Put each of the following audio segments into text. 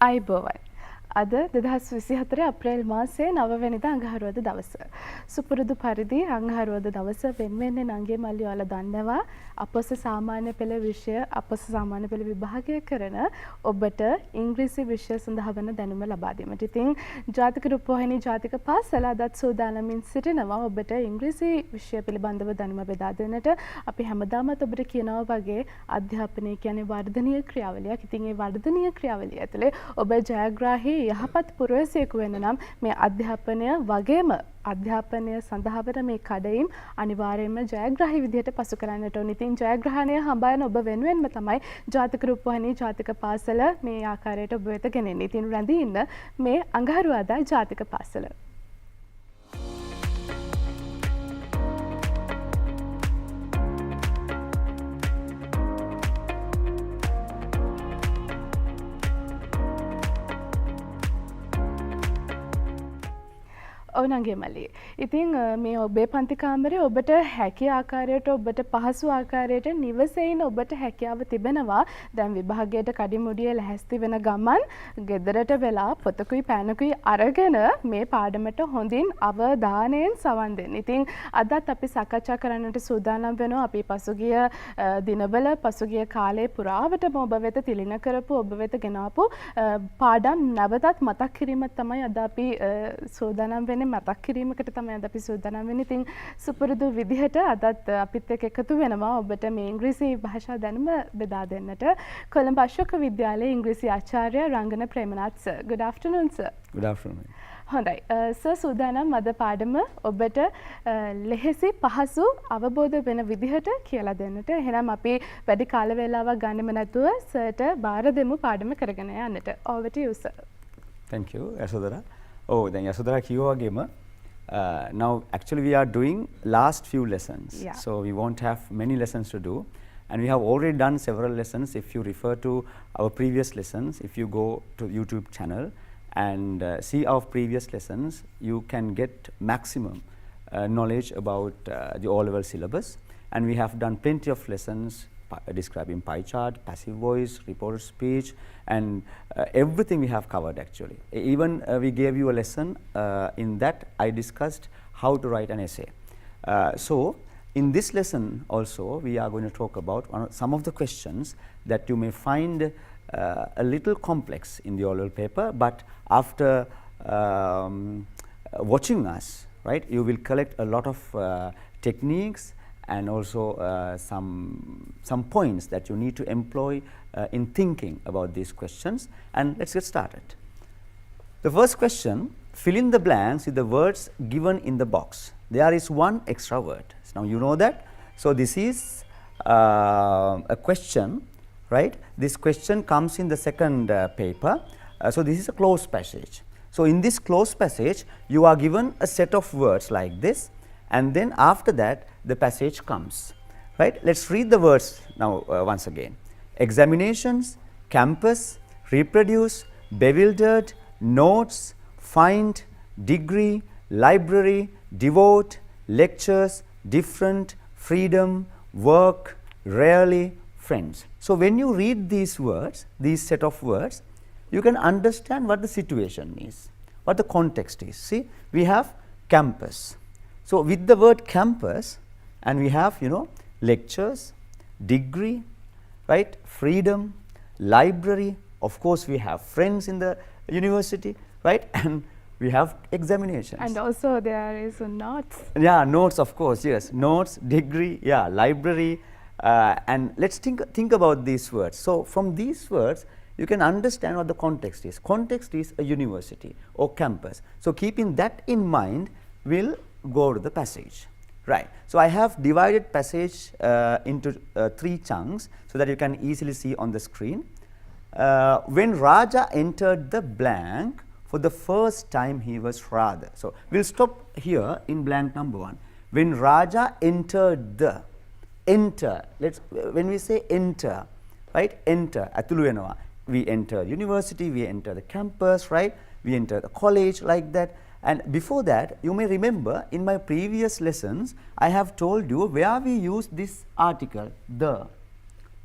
අයිබෝවන් අද 2024 අප්‍රේල් මාසයේ 9 වෙනිදා අඟහරුවාද දවස. සුපුරුදු පරිදි අඟහරුවාද දවස වෙන්වෙන්නේ නංගි මල්ලි ඔයාලා දන්නවා අපොස සාමාන්‍ය පෙළ විෂය අපොස සාමාන්‍ය පෙළ විභාගය කරන ඔබට ඉංග්‍රීසි විෂය සඳහා වන දැනුම ලබා දීමට. ඉතින් ජාතික රූපවාහිනී ජාතික පාසල අදත් සූදානමින් සිටිනවා ඔබට ඉංග්‍රීසි විෂය පිළිබඳව දැනුම බෙදා දෙන්නට. අපි හැමදාමත් ඔබට කියනවා වගේ අධ්‍යාපනය කියන්නේ වර්ධනීය ක්‍රියාවලියක්. ඉතින් මේ වර්ධනීය ක්‍රියාවලිය ඇතුලේ ඔබ ජයග්‍රාහී යහපත් පුරවැසියෙකු වෙන්න නම් මේ අධ්‍යාපනය වගේම අධ්‍යාපනය සඳහා වන මේ කඩයිම් අනිවාර්යයෙන්ම ජයග්‍රාහී විදිහට පසු කරන්නට ඕන. ඉතින් ජයග්‍රහණය හඹායන ඔබ වෙනුවෙන්ම තමයි ජාතික රූපවාහිනී ජාතික පාසල මේ ආකාරයට ඔබ වෙත ගෙනෙන්නේ. ඉතින් රැඳී ඉන්න මේ අඟහරුවාදා ජාතික පාසල. ඔව් නංගි මල්ලි. ඉතින් මේ ඔබේ පන්ති කාමරේ ඔබට හැකි ආකාරයට ඔබට පහසු ආකාරයට නිවසේින් ඔබට හැකියාව තිබෙනවා. දැන් විභාගයට කඩිමුඩිය ලැහැස්ති වෙන ගමන් ගෙදරට වෙලා පොතකුයි පෑනකුයි අරගෙන මේ පාඩමට හොඳින් අවධානයෙන් සවන් දෙන්න. ඉතින් අදත් අපි සාකච්ඡා කරන්නට සූදානම් වෙනවා. අපි පසුගිය දිනවල පසුගිය කාලේ පුරාවටම ඔබ වෙත තිලින කරපු ඔබ වෙත ගෙනාපු පාඩම් නැවතත් මතක් කිරීමක් තමයි අද අපි සූදානම් වෙන්නේ. මතක් කිරීමකට තමයි අද අපි සූදානම් වෙන්නේ. ඉතින් සුපුරුදු විදිහට අදත් අපිත් එක්ක එකතු වෙනවා ඔබට මේ ඉංග්‍රීසි භාෂා දැනුම බෙදා දෙන්නට කොළඹ අශෝක විද්‍යාලයේ ඉංග්‍රීසි ආචාර්ය Rangana Premnath sir. Good afternoon sir. Good afternoon. හොඳයි. සර් සූදානම් අද පාඩම ඔබට ලෙහෙසි පහසු අවබෝධ වෙන විදිහට කියලා දෙන්නට. එහෙනම් අපි වැඩි කාල වේලාවක් ගන්නෙම නැතුව සර්ට බාර දෙමු පාඩම කරගෙන යන්නට. Over to you sir. Thank you, Yasodhara. Oh, then Yasodhara kiwa wagema. Now actually we are doing last few lessons. Yeah. So we won't have many lessons to do. And we have already done several lessons. If you refer to our previous lessons, if you go to YouTube channel and see our previous lessons, you can get maximum knowledge about the O-level syllabus. And we have done plenty of lessons describing pie chart, passive voice, reported speech, and everything we have covered actually. Even we gave you a lesson in that I discussed how to write an essay. So in this lesson also we are going to talk about some of the questions that you may find a little complex in the oral paper, but after watching us, right, you will collect a lot of techniques and also some points that you need to employ in thinking about these questions. And let's get started. The first question, fill in the blanks with the words given in the box. There is one extra word. So now you know that. So this is a question, right? This question comes in the second paper. So this is a closed passage. So in this closed passage, you are given a set of words like this, and then after that the passage comes, right? Let's read the words now once again. Examinations, campus, reproduce, bewildered, notes, find, degree, library, devote, lectures, different, freedom, work, rarely, friends. So when you read these words, these set of words, you can understand what the situation is, what the context is. See, we have campus. So with the word campus, and we have, you know, lectures, degree, right, freedom, library, of course we have friends in the university, right, and we have examinations. And also there is notes. Yeah, notes, of course, yes, notes, degree, yeah, library, and let's think about these words. So from these words you can understand what the context is. Context is a university or campus. So keeping that in mind, we'll go to the passage. Right. So I have divided passage into 3 chunks so that you can easily see on the screen. When Raja entered the blank, for the first time he was rather. So we'll stop here in blank number 1. When Raja entered the, enter, when we say enter, right, enter, atulu wenawa. We enter university, we enter the campus, right, we enter the college, like that. And before that, you may remember in my previous lessons, I have told you where we use this article, the,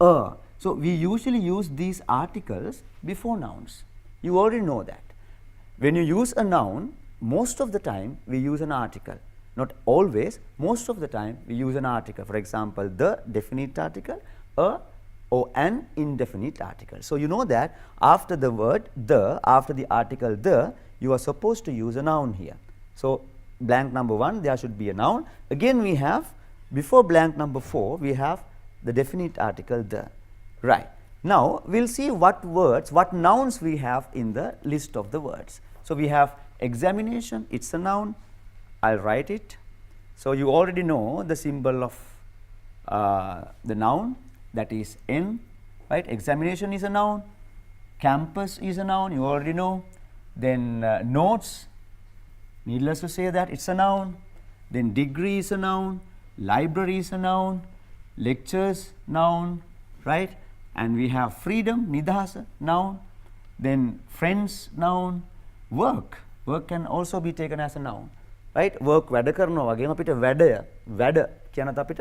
So we usually use these articles before nouns. You already know that. When you use a noun, most of the time we use an article. Not always, most of the time we use an article. For example, the definite article, a, or an indefinite article. So you know that after the word the, after the article the, you are supposed to use a noun here. So blank number 1, there should be a noun. Again we have, before blank number 4, we have the definite article the. Right. Now we'll see what words, what nouns we have in the list of the words. So we have examination, it's a noun. I'll write it. So you already know the symbol of the noun, that is N, right? Examination is a noun. Campus is a noun, you already know. Then notes, needless to say that it's a noun. Then degree is a noun. Library is a noun. Lectures, noun, right? And we have freedom, nidahasa, noun. Then friends, noun. Work can also be taken as a noun, right? Work වැඩ කරනවා වගේම අපිට වැඩ කියනත් අපිට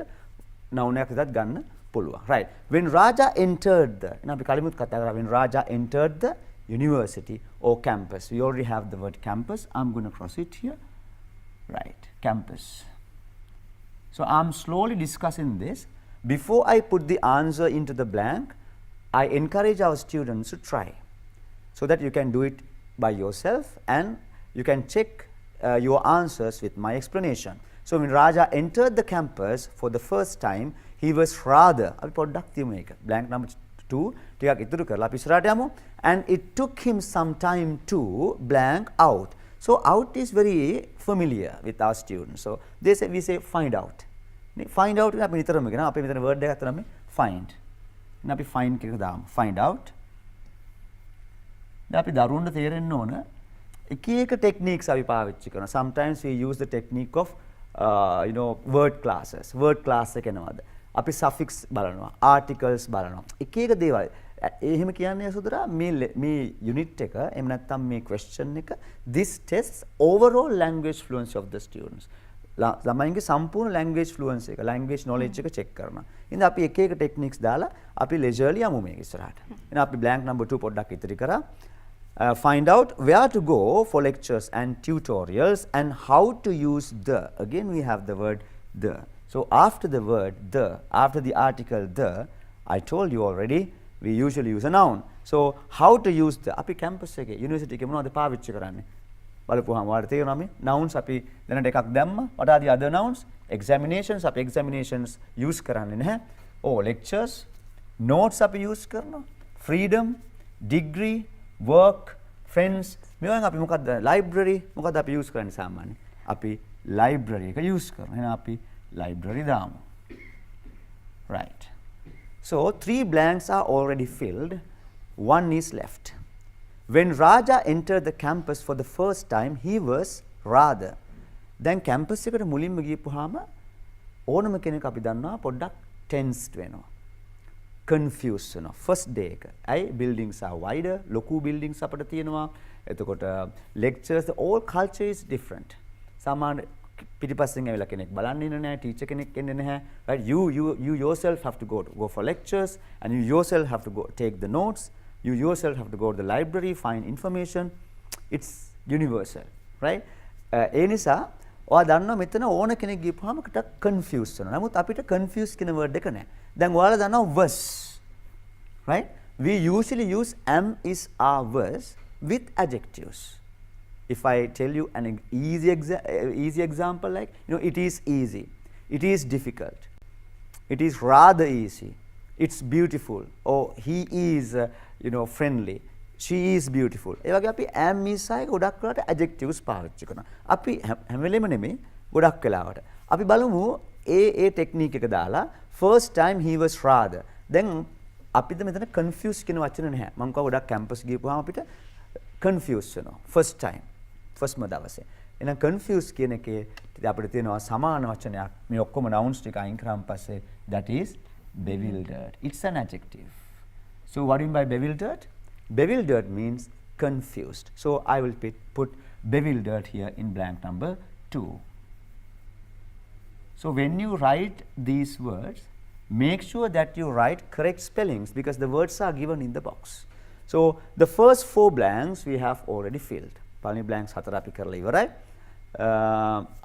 noun එකක් විතරක් ගන්න පුළුවන්, right? When Raja entered the, අපි කලිමුත් කතා කරා, when Raja entered the university or campus, we already have the word campus. I'm going to cross it here, right? Campus. So I'm slowly discussing this. Before I put the answer into the blank, I encourage our students to try, so that you can do it by yourself and you can check your answers with my explanation. So when Raja entered the campus for the first time, he was rather, අපි පොඩ්ඩක් තියමු මේක. Blank number 2 ටිකක් ඉතුරු කරලා අපි ඉස්සරහට යමු. And it took him some time to blank out. So out is very familiar with our students. So we say find out. Find out අපි නිතරම කියනවා. අපි මෙතන word එකක් ගත්තා නම් find. එහෙනම් අපි find එක දාමු. Find out. දැන් අපි දරුවන්ට තේරෙන්න ඕන එක එක techniques අපි පාවිච්චි කරනවා. Sometimes we use the technique of word classes. Word class එක එනවාද? අපි suffix බලනවා, articles බලනවා. එක එක දේවල්. එහෙම කියන්නේ සුදරා මේ unit එක එහෙම නැත්නම් මේ question එක, this tests overall language fluency of the students. ළමයින්ගේ සම්පූර්ණ language fluency එක, language knowledge එක check කරනවා. ඉතින් අපි එක එක techniques දාලා අපි leisurely යමු මේක ඉස්සරහට. එහෙනම් අපි blank number 2 පොඩ්ඩක් ඉතිරි කරා. Find out where to go for lectures and tutorials and how to use the. Again we have the word the. So after the word the, after the article the, I told you already, we usually use a noun. So how to use the? අපි campus එකේ university එකේ මොනවද පාවිච්චි කරන්නේ? බලපුවාම ඔයාලට තේරෙනවා මේ nouns අපි දැනට එකක් දැම්මා. What are the other nouns? Examinations, අපි examinations use කරන්නේ නැහැ. Oh, lectures, notes අපි use කරනවා. Freedom, degree, work, friends, මේවෙන් අපි මොකක්ද? library මොකක්ද අපි use කරන්නේ සාමාන්‍යයෙන්? අපි library එක use කරනවා. එහෙනම් අපි library දාමු. Right. So 3 blanks are already filled, 1 is left. When Raja entered the campus for the first time, he was rather. දැන් campus එකට මුලින්ම ගියපුවාම ඕනම කෙනෙක් අපි දන්නවා පොඩ්ඩක් tensed වෙනවා. Confused වෙනවා. First day එක. ඇයි buildings are wider, ලොකු buildings අපිට තියෙනවා. එතකොට lectures, the whole culture is different. සාමාන්‍ය පිටිපස්සෙන් ඇවිල්ලා කෙනෙක් බලන්න ඉන්න නැහැ, teacher කෙනෙක් එන්නේ නැහැ. Right? You yourself have to go for lectures, and you yourself have to go take the notes. You yourself have to go to the library, find information. It's universal, right? ඒ නිසා ඔයා දන්නවා මෙතන ඕන කෙනෙක් ගිහපුවාම කට confused වෙනවා. නමුත් අපිට confused කියන word එක නැහැ. දැන් ඔයාලා දන්නවා was, right? We usually use am is our was with adjectives. If I tell you an easy example, like it is easy, it is difficult, it is rather easy, it's beautiful, or he is friendly, she is beautiful. ඒ වගේ අපි am is එක ගොඩක් වෙලාවට adjectives පාවිච්චි කරනවා. අපි හැම වෙලෙම නෙමෙයි ගොඩක් වෙලාවට. අපි බලමු ඒ technique එක දාලා first time he was rather. දැන් අපිට මෙතන confused කියන වචන නැහැ. මම කව ගොඩක් campus ගිහපුවාම අපිට confused වෙනවා. first time. first දවසේ. එහෙනම් confused කියන එකේ අපිට තියෙනවා සමාන වචනයක්. මේ ඔක්කොම nouns ටික අයින් කරාන් පස්සේ that is bewildered. It's an adjective. So what do you mean by bewildered? Bewildered means confused. So I will put bewildered here in blank number 2. So when you write these words, make sure that you write correct spellings because the words are given in the box. So the first 4 blanks we have already filled. පළවෙනි blanks 4 අපි කරලා ඉවරයි.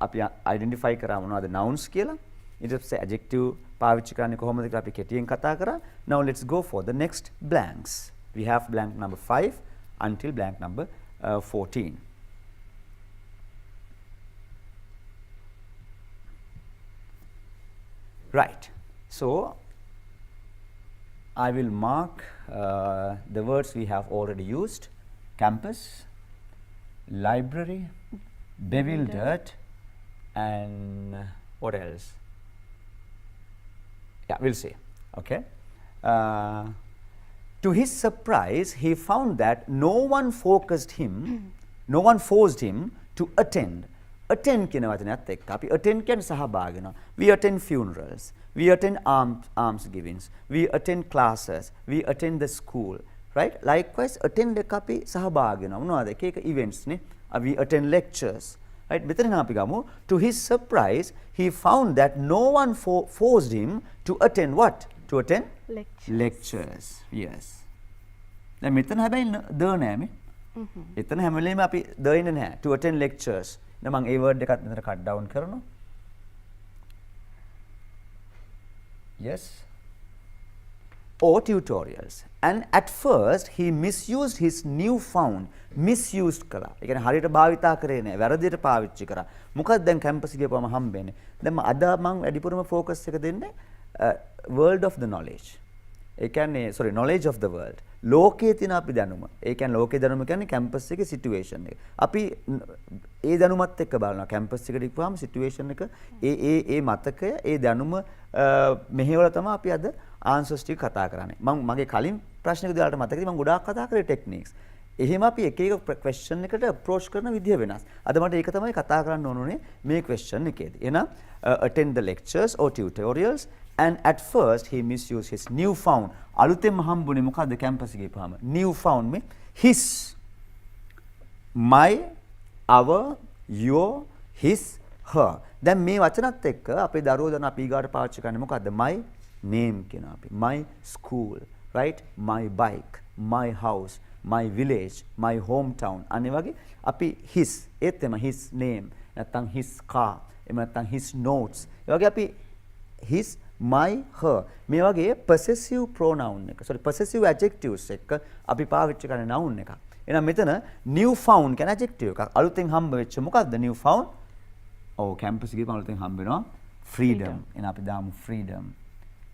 අපි identify කරා මොනවද nouns කියලා. ඊට පස්සේ adjective පාවිච්චි කරන්නේ කොහොමද කියලා අපි කෙටියෙන් කතා කරා. Now let's go for the next blanks. We have blank number 5 until blank number 14. Right. So I will mark the words we have already used: campus, library, bewildered, and what else? Yeah, we'll see. Okay. To his surprise, he found that no one forced him to attend. Attend කියන වචනයත් එක්ක අපි attend කියන්නේ සහභාගී වෙනවා. We attend funerals, we attend alms givings, we attend classes, we attend the school, right? Likewise attend එක අපි සහභාගී වෙනවා. මොනවද? එක එක events නේ. We attend lectures, right? මෙතන අපි ගමු to his surprise he found that no one forced him to attend what? To attend lectures. Yes. දැන් මෙතන හැබැයි ද නෑනේ. එතන හැම වෙලේම අපි ද ඉන්නේ නැහැ. To attend lectures. දැන් මම ඒ word එකත් මෙතන cut down කරනවා. Yes. Or tutorials. And at first he misused his misused කළා. ඒ කියන්නේ හරියට භාවිතා කරේ නැහැ. වැරදියට පාවිච්චි කරා. මොකද දැන් කැම්පස් ගියපුවම හම්බෙන්නේ. දැන් අද මම වැඩිපුරම focus එක දෙන්නේ world of the knowledge. ඒ කියන්නේ knowledge of the world. ලෝකයේ තියෙන අපි දැනුම. ඒ කියන්නේ ලෝකයේ දැනුම කියන්නේ කැම්පස් එකේ situation එක. අපි ඒ දැනුමත් එක්ක බලනවා. කැම්පස් එකට ගිහුවාම situation එක ඒ මතකය ඒ දැනුම මෙහෙවල තමයි අපි අද answers ටික කතා කරන්නේ. මම මගේ කලින් ප්‍රශ්නෙකදී ඔයාලට මතකද මම ගොඩාක් කතා කරේ techniques. එහෙම අපි එක එක question එකට approach කරන විදිය වෙනස්. අද මට ඒක තමයි කතා කරන්න ඕනේ මේ question එකේදී. එහෙනම් attend the lectures or tutorials. And at first he misused his newfound. අලුතෙන්ම හම්බුනේ මොකද්ද කැම්පස් එකේ ගිහම? Newfound මේ his, my, our, your, his, her. දැන් මේ වචනත් එක්ක අපේ දරුවෝ දැන් අපි ඊගාට පාවිච්චි කරන්නේ මොකද්ද? My name කියන අපි. My school, right? My bike, my house, my village, my hometown. අනේ වගේ අපි his ඒත් එම his name නැත්නම් his car එහෙම නැත්නම් his notes. ඒ වගේ අපි his, my, her මේ වගේ possessive pronoun එක possessive adjectives එක අපි පාවිච්චි කරන noun එකක්. එහෙනම් මෙතන new found කියන adjective එකක්. අලුතෙන් හම්බ වෙච්ච මොකක්ද new found? කැම්පස් එකේ අලුතෙන් හම්බ වෙනවා freedom. එහෙනම් අපි දාමු freedom.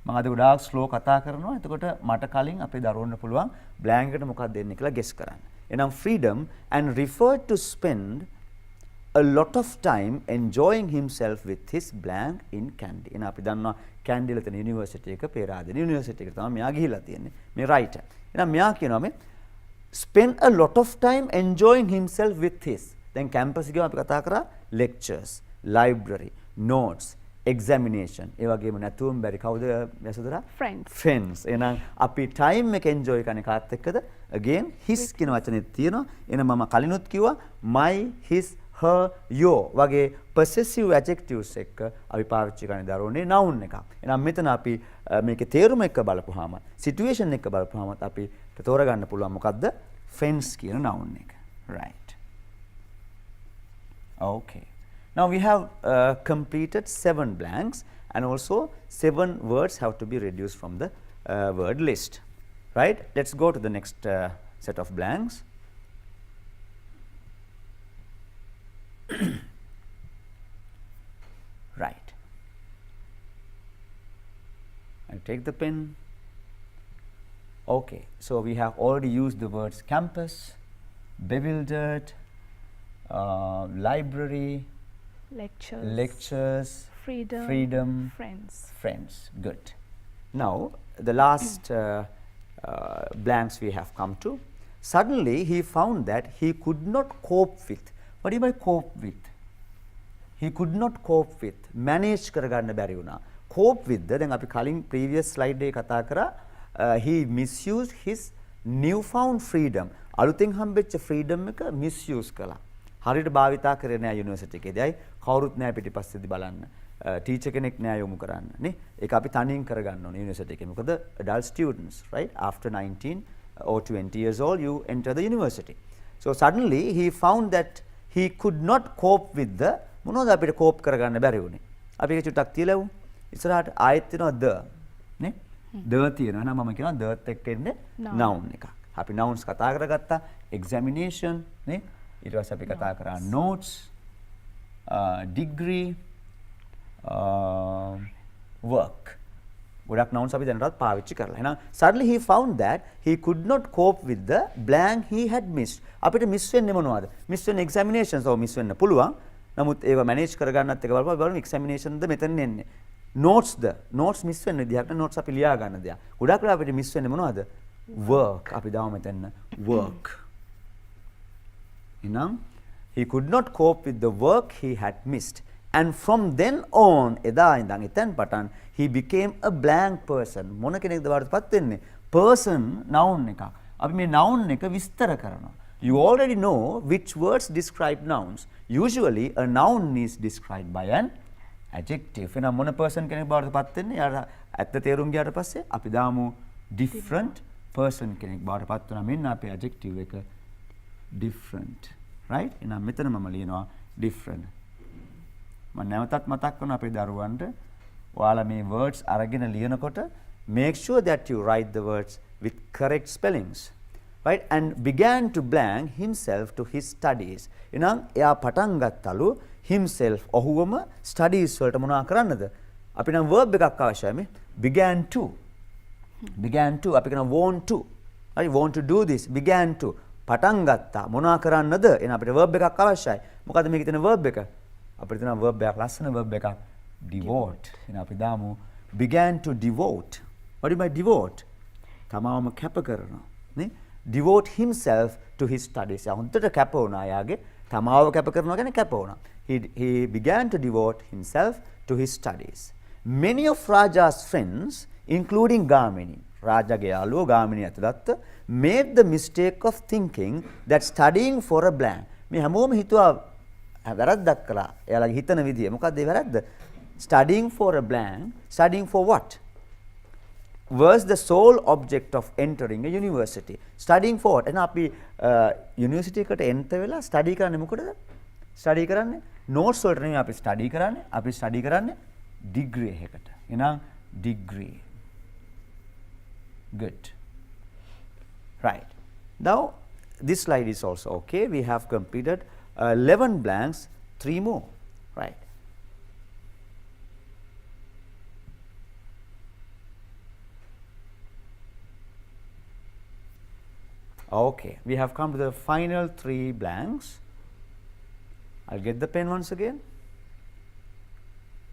මම අද ගොඩාක් slow කතා කරනවා. එතකොට මට කලින් අපේ දරුවන්ට පුළුවන් blank එකට මොකක්ද දෙන්නේ කියලා guess කරන්න. එහෙනම් freedom and referred to spend a lot of time enjoying himself with his blank in Kandy. එහෙනම් අපි දන්නවා Kandy වල තියෙන යුනිවර්සිටි එක පේරාදෙන යුනිවර්සිටි එක තමයි මෙයා ගිහිල්ලා තියෙන්නේ. මේ writer. එහෙනම් මෙයා කියනවා මේ spend a lot of time enjoying himself with his. දැන් කැම්පස් එකේ අපි කතා කරා lectures, library, notes, examination. ඒ වගේම නැතුවම බැරි කවුද යසෝදරා? Friends. එහෙනම් අපි time එක enjoy කරන කාත් එක්කද? Again his කියන වචනේ තියෙනවා. එහෙනම් මම කලිනුත් කිව්වා my, his, her, your වගේ possessive adjectives එක්ක අපි පාවිච්චි කරන දරුවනේ noun එකක්. එහෙනම් මෙතන අපි මේකේ තේරුම එක්ක බලපුවාම situation එක්ක බලපුවාම අපි තෝරගන්න පුළුවන් මොකද්ද? friends කියන noun එක. Right. Okay. Now we have completed 7 blanks and also 7 words have to be reduced from the word list. Right? Let's go to the next set of blanks. Right. I'll take the pen. Okay, so we have already used the words campus, bewildered, library, lectures, freedom, friends. Good. Now the last blanks we have come to. Suddenly he found that he could not cope with. What do you mean by cope with? He could not cope with. Manage කරගන්න බැරි වුණා. Cope with දැන් අපි කලින් previous slide එකේ කතා කරා he misused his newfound freedom. අලුතෙන් හම්බෙච්ච freedom එක misuse කළා. හරියට භාවිතා කරේ නෑ යුනිවර්සිටි එකේදී. අය කවුරුත් නෑ පිටිපස්සේදී බලන්න. ටීචර් කෙනෙක් නෑ යොමු කරන්න නේ. ඒක අපි තනියෙන් කරගන්න ඕනේ යුනිවර්සිටි එකේ. මොකද adult students, right? After 19 or 20 years old, you enter the university. So suddenly he found that he could not cope with the මොනවද අපිට cope කරගන්න බැරි වුණේ. අපි ඒක චුට්ටක් තියලා ඉස්සරහට ආයෙත් වෙනවා the නේ. the තියෙනවා. එහෙනම් මම කියනවා the එක්ක එන්නේ noun එකක්. අපි nouns කතා කරගත්තා. examination නේ. ඊට පස්සේ අපි කතා කරා notes, degree, work. ගොඩක් nouns අපි දැනටත් පාවිච්චි කරලා. එහෙනම් suddenly he found that he could not cope with the blank he had missed. අපිට miss වෙන්නේ මොනවද? miss වෙන examinations or miss වෙන්න පුළුවන්. නමුත් ඒව manage කරගන්නත් එක බලමු examination ද මෙතන එන්නේ. notes miss වෙන විදිහට notes අපි ලියා ගන්න දෙයක්. ගොඩක් වෙලා අපිට miss වෙන්නේ මොනවද? work. අපි දාමු මෙතන work. එහෙනම් he could not cope with the work he had missed. And from then on, එදා ඉඳන් එතෙන් පටන් he became a blank person. මොන කෙනෙක්ද වඩපත් වෙන්නේ? person noun එකක්. අපි මේ noun එක විස්තර කරනවා. You already know which words describe nouns. Usually a noun is described by an adjective. එහෙනම් මොන person කෙනෙක් වඩපත් වෙන්නේ? යාර ඇත්ත තේරුම් ගියාට පස්සේ අපි දාමු different person කෙනෙක් වඩපත් වෙනවා. මෙන්න අපේ adjective එක different. Right? එහෙනම් මෙතන මම ලියනවා different. මම නැවතත් මතක් කරනවා අපේ දරුවන්ට ඔයාලා මේ words අරගෙන ලියනකොට make sure that you write the words with correct spellings, right? And began to blank himself to his studies. එහෙනම් එයා පටන් ගත්තලු himself ඔහුවම studies වලට මොනවා කරන්නද? අපි නම් verb එකක් අවශ්‍යයි මේ began to අපි කියන want to, right? want to do this, began to පටන් ගත්තා මොනවා කරන්නද? එහෙනම් අපිට verb එකක් අවශ්‍යයි. මොකද්ද මේකේ තියෙන verb එක? අපිට තියෙන verb එකක් ලස්සන verb එකක් devote. එහෙනම් අපි දාමු began to devote. What do you mean by devote? තමාවම කැප කරනවා නේ. devote himself to his studies. හොඳට කැප වුණා යාගේ. තමාව කැප කරනවා කියන්නේ කැප වුණා. He began to devote himself to his studies. Many of Raja's friends, including Gamini, රාජාගේ යාළුවෝ ගාමිණී ඇතුළත්, made the mistake of thinking that studying for a blank. මේ හැමෝම හිතුවා වැරද්දක් කළා. එයාලගේ හිතන විදිය. මොකක්ද ඒ වැරද්ද? Studying for a blank, studying for what? Was the sole object of entering a university. Studying for what? එහෙනම් අපි යුනිවර්සිටි එකට enter වෙලා study කරන්නේ මොකටද? study කරන්නේ notes වලට නෙමෙයි අපි study කරන්නේ. අපි study කරන්නේ degree එකකට. එහෙනම් degree. Good. Right. Now this slide is also okay. We have completed 11 blanks, 3 more, right? Okay, we have come to the final 3 blanks. I'll get the pen once again.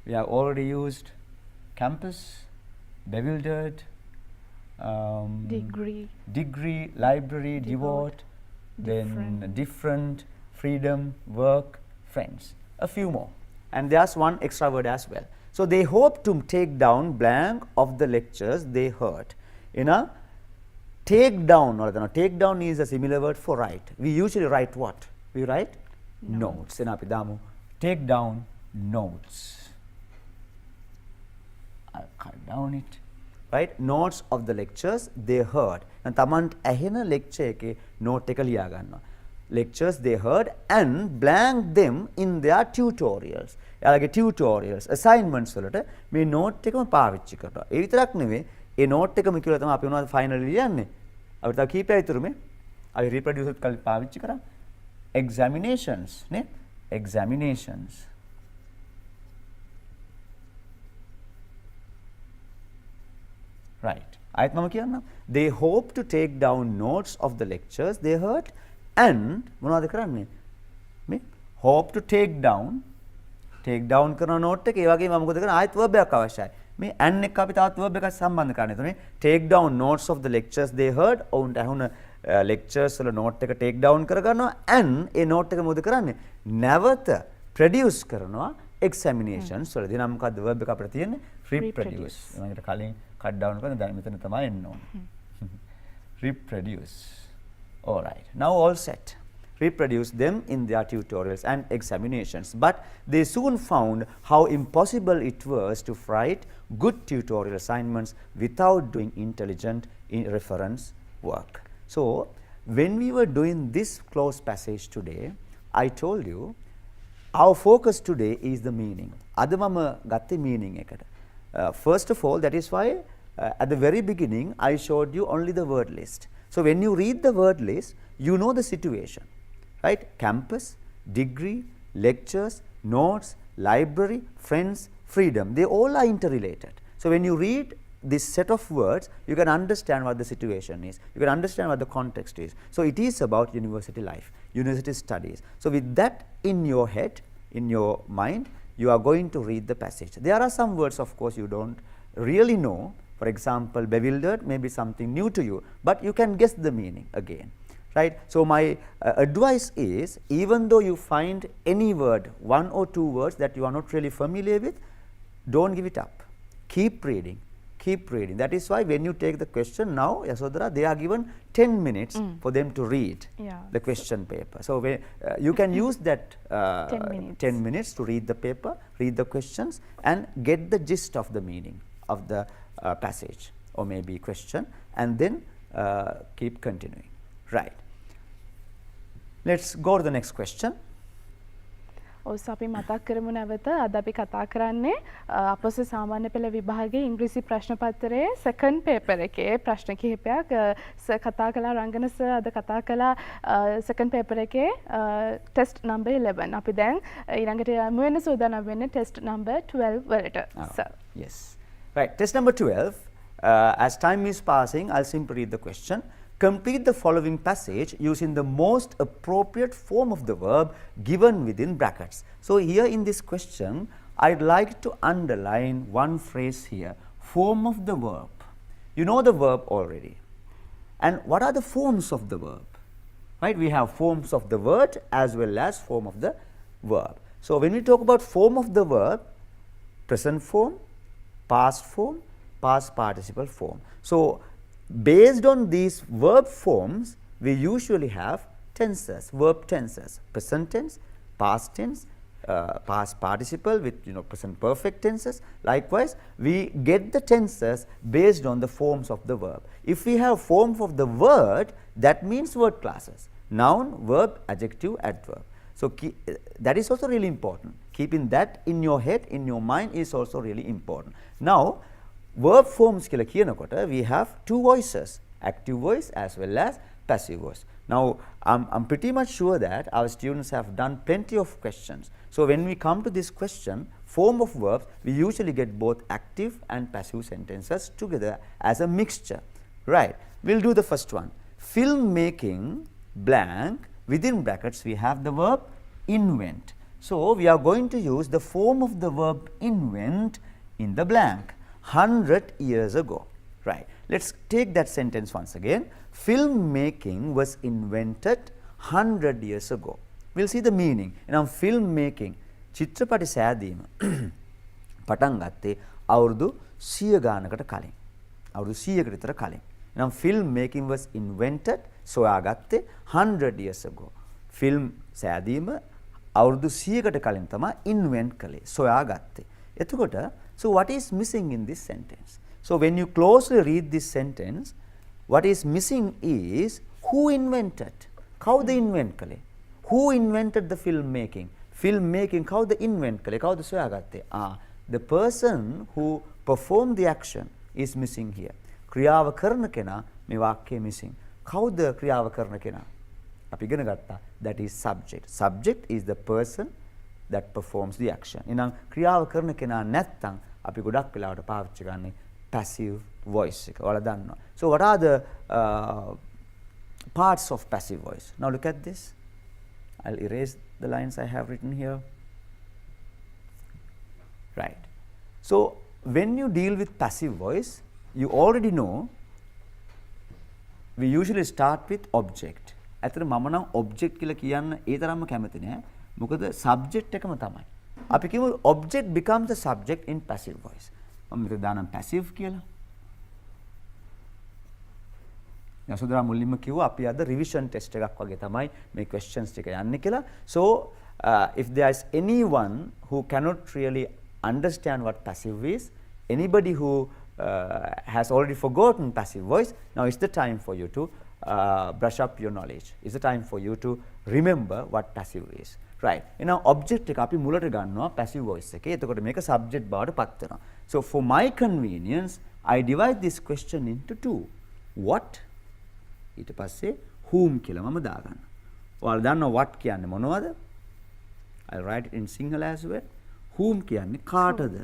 We have already used campus, bewildered, degree, library, devote, then different, freedom, work, friends. A few more. And there's one extra word as well. So they hope to take down blank of the lectures they heard. Take down, or take down is a similar word for write. We usually write what? We write notes. Take down notes. I'll cut down it. Right? Notes of the lectures they heard. And තමන්ට ඇහෙන lecture එකේ note එක ලියා ගන්නවා. Lectures they heard and blank them in their tutorials. එයාලගේ tutorials, assignments වලට මේ note එකම පාවිච්චි කරනවා. ඒ විතරක් නෙවෙයි, ඒ note එකම කියලා තමයි අපි මොනවද finally ලියන්නේ. අපිට තව කීපයක් ඉතුරු මේ. අපි reproduce එකත් කලින් පාවිච්චි කරා. Examinations නේ. Examinations. Right. ආයත් මම කියන්නම්. They hope to take down notes of the lectures they heard and මොනවද කරන්නේ? මේ hope to take down කරන note එක ඒ වගේම මම මොකද කරන්නේ? ආයත් verb එකක් අවශ්‍යයි. මේ and එක අපි තවත් verb එකක් සම්බන්ධ කරන්න. එතකොට take down notes of the lectures they heard ඔවුන්ට ඇහුණ lectures වල note එක take down කරගන්නවා and ඒ note එක මොකද කරන්නේ? නැවත produce කරනවා examinations වලදී. නම් මොකද්ද verb එක අපිට තියෙන්නේ? reproduce. මම ඒකට කලින් cut down කරන දැන් මෙතන තමයි එන්න ඕනේ. Reproduce. All right. Now all set. Reproduce them in their tutorials and examinations. But they soon found how impossible it was to write good tutorial assignments without doing intelligent reference work. So when we were doing this close passage today, I told you our focus today is the meaning. Ada mama gatte meaning ekata. First of all, that is why at the very beginning I showed you only the word list. So when you read the word list, you know the situation, right? Campus, degree, lectures, notes, library, friends, freedom, they all are interrelated. So when you read this set of words, you can understand what the situation is, you can understand what the context is. So it is about university life, university studies. So with that in your head, in your mind, you are going to read the passage. There are some words, of course, you don't really know. For example, bewildered may be something new to you, but you can guess the meaning again, right? So my advice is, even though you find any word, 1 or 2 words that you are not really familiar with, don't give it up. Keep reading. Keep reading. That is why when you take the question now, Yasodhara, they are given 10 minutes for them to read the question paper. So you can use that 10 minutes to read the paper, read the questions, and get the gist of the meaning of the passage or maybe question, and then keep continuing. Right. Let's go to the next question. ඔව් අපි මතක් කරමු නැවත අද අපි කතා කරන්නේ අපොස සාමාන්‍ය පෙළ විභාගයේ ඉංග්‍රීසි ප්‍රශ්න පත්‍රයේ සෙකන්ඩ් පේපර් එකේ ප්‍රශ්න කිහිපයක් කතා කළා රංගන සර් අද කතා කළා සෙකන්ඩ් පේපර් එකේ ටෙස්ට් නම්බර් 11 අපි දැන් ඊළඟට යමු වෙන සූදානම් වෙන්නේ ටෙස්ට් නම්බර් 12 වලට sir. Yes. Right, test number 12. As time is passing, I'll simply read the question. Complete the following passage using the most appropriate form of the verb given within brackets. So here in this question, I'd like to underline one phrase here, form of the verb. You know the verb already. And what are the forms of the verb? Right, we have forms of the word as well as form of the verb. So when we talk about form of the verb, present form, past form, past participle form. So based on these verb forms, we usually have tenses, verb tenses, present tense, past tense, past participle with present perfect tenses. Likewise, we get the tenses based on the forms of the verb. If we have form of the word, that means word classes, noun, verb, adjective, adverb. So that is also really important. Keeping that in your head, in your mind is also really important. Now, verb forms කියලා කියනකොට we have 2 voices, active voice as well as passive voice. Now I'm pretty much sure that our students have done plenty of questions. So when we come to this question, form of verbs, we usually get both active and passive sentences together as a mixture. Right, we'll do the first one. Film making blank, within brackets we have the verb invent. So we are going to use the form of the verb invent in the blank. 100 years ago. Right. Let's take that sentence once again. Film making was invented 100 years ago. We'll see the meaning. Now, film making, චිත්‍රපටි සෑදීම පටන් ගත්තේ අවුරුදු 100 ගානකට කලින්. අවුරුදු 100කට විතර කලින්. Now, film making was invented, සොයාගත්තේ 100 years ago. film සෑදීම අවුරුදු 100කට කලින් තමයි invent කළේ, සොයාගත්තේ. එතකොට so what is missing in this sentence? So when you closely read this sentence, what is missing is who invented? Kawuda invent kale? Who invented the film making? Film making kawuda invent kale? Kawuda soyagatte? The person who performed the action is missing here. ක්‍රියාව කරන කෙනා මේ වාක්‍යයේ missing. කවුද ක්‍රියාව කරන කෙනා? අපි ඉගෙන ගත්තා. That is subject. Subject is the person that performs the action. එහෙනම් ක්‍රියාව කරන කෙනා නැත්තම් අපි ගොඩක් වෙලාවට පාවිච්චි කරන්නේ passive voice එක. ඔයාලා දන්නවා. So what are the parts of passive voice? Now look at this. I'll erase the lines I have written here. Right. So when you deal with passive voice, you already know we usually start with object. ඇත්තට මම නම් object කියලා කියන්න ඒ තරම්ම කැමති නෑ. මොකද subject එකම තමයි. අපි කියමු object becomes the subject in passive voice. මම මේක දානම් passive කියලා. යසෝදරා මුලින්ම කිව්වා අපි අද revision test එකක් වගේ තමයි මේ questions ටික යන්නේ කියලා. So if there is anyone who cannot really understand what passive is, anybody who has already forgotten passive voice, now is the time for you to brush up your knowledge. It's the time for you to remember what passive is. Right. Now object එක අපි මුලට ගන්නවා passive voice එකේ. එතකොට මේක subject බවට පත් වෙනවා. So for my convenience I divide this question into two. What? ඊට පස්සේ whom කියලා මම දාගන්නවා. ඔයාලා දන්නවා what කියන්නේ මොනවද? I'll write it in Sinhala as well. Whom කියන්නේ කාටද?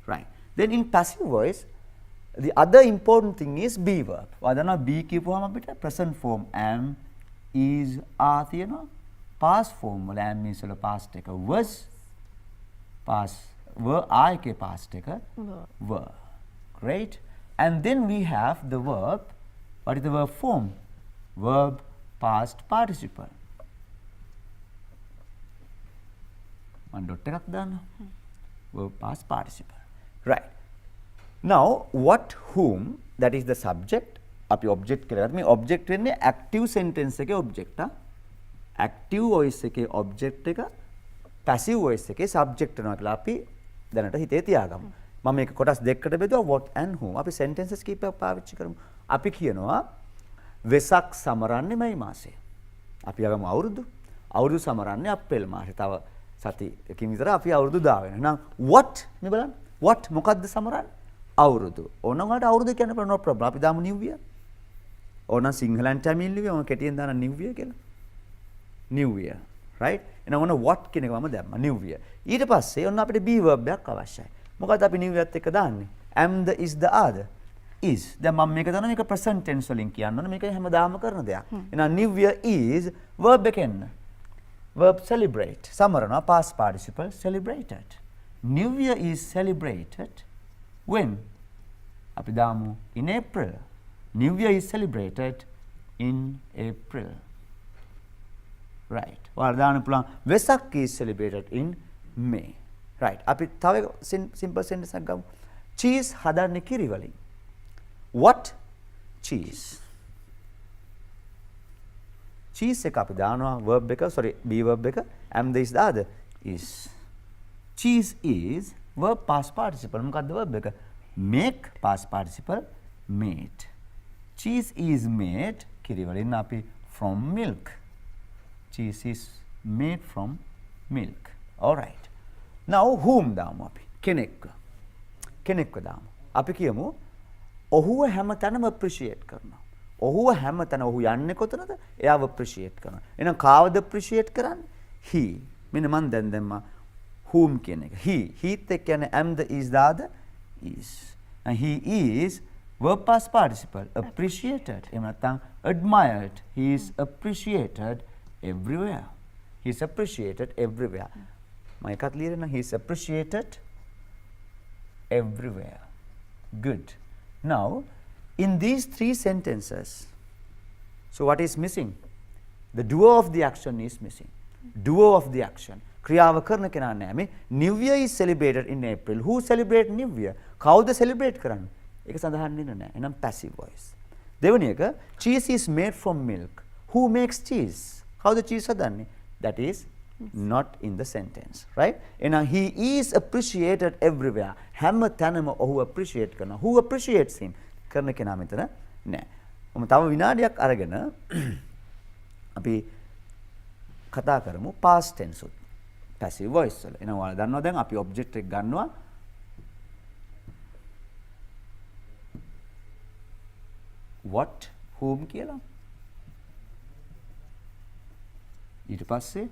Right. Then in passive voice the other important thing is be verb. ඔයාලා දන්නවා be කියපුවාම අපිට present form am, is, are තියෙනවා. Past form වල am means වල past එක was, past were are එකේ past එක were. Great. And then we have the verb. What is the verb form? Verb past participle. One dot එකක් දානවා. Verb past participle. Right. Now what whom, that is the subject. අපි object කියලා ගත්තා. මේ object වෙන්නේ active sentence එකේ object ආ. Active voice එකේ object එක passive voice එකේ subject වෙනවා කියලා අපි දැනට හිතේ තියාගමු. මම මේක කොටස් දෙකකට බෙදුවා what and whom. අපි sentences කීපයක් පාවිච්චි කරමු. අපි කියනවා වෙසක් සමරන්නේ මයි මාසේ. අපි යගමු අවුරුදු. අවුරුදු සමරන්නේ අප්‍රේල් මාසේ. තව සතියකින් විතර අපි අවුරුදු දා වෙනවා. එහෙනම් what මේ බලන්න. what මොකද්ද සමරන්නේ? අවුරුදු. ඕනනම් වලට අවුරුදු කියන්න බෑ no problem. අපි දාමු new year. ඕනනම් සිංහලෙන් තමිල් ලිව්වේ මම කෙටියෙන් දාන new year කියලා. New year, right? එහෙනම් ඔන්න what කියන එක මම දැම්මා new year. ඊට පස්සේ ඔන්න අපිට be verb එකක් අවශ්‍යයි. මොකද අපි new year එක්ක දාන්නේ? am the is the are the is. දැන් මම මේක දන්නවා මේක present tense වලින් කියන්න ඕනේ. මේක හැමදාම කරන දෙයක්. එහෙනම් new year is verb එකෙන් verb celebrate. සමරනවා past participle celebrated. New year is celebrated when? අපි දාමු in April. New year is celebrated in April. Right. ඔයාලා දාන්න පුළුවන් Vesak is celebrated in May. Right. අපි තව simple sentence එකක් ගමු. cheese හදන්නේ කිරි වලින්. What? cheese. cheese එක අපි දානවා verb එක be verb එක am the is the other is. cheese is verb past participle. මොකක්ද verb එක? make past participle made. cheese is made කිරි වලින් අපි from milk. cheese is made from milk. All right. Now whom දාමු අපි කෙනෙක්ව දාමු. අපි කියමු ඔහුව හැමතැනම appreciate කරනවා. ඔහුව හැමතැන ඔහු යන්නේ කොතනද? එයාව appreciate කරනවා. එහෙනම් කාවද appreciate කරන්නේ? he. මෙන්න මම දැන් දැම්මා whom කියන එක. heත් එක්ක කියන්නේ am the is the other is. And he is verb past participle appreciated. එහෙම නැත්නම් admired. He is appreciated everywhere. He is appreciated everywhere. මම එකක් ලියන්න. He is appreciated everywhere. Good. Now in these three sentences, so what is missing? The doer of the action is missing. Doer of the action. ක්‍රියාව කරන කෙනා නෑ. මේ New Year is celebrated in April. Who celebrate New Year? කවුද celebrate කරන්නේ? ඒක සඳහන් වෙන්නේ නෑ. එහෙනම් passive voice. දෙවෙනි එක cheese is made from milk. Who makes cheese? Kawuda cheese හදන්නේ? That is not in the sentence, right? එහෙනම් he is appreciated everywhere. හැම තැනම ඔහු appreciate කරනවා. Who appreciates him? කරන කෙනා මෙතන නෑ. මම තව විනාඩියක් අරගෙන අපි කතා කරමු past tense උත් passive voice වල. එහෙනම් ඔයාලා දන්නවා දැන් අපි object එක ගන්නවා what whom කියලා. ඊට පස්සේ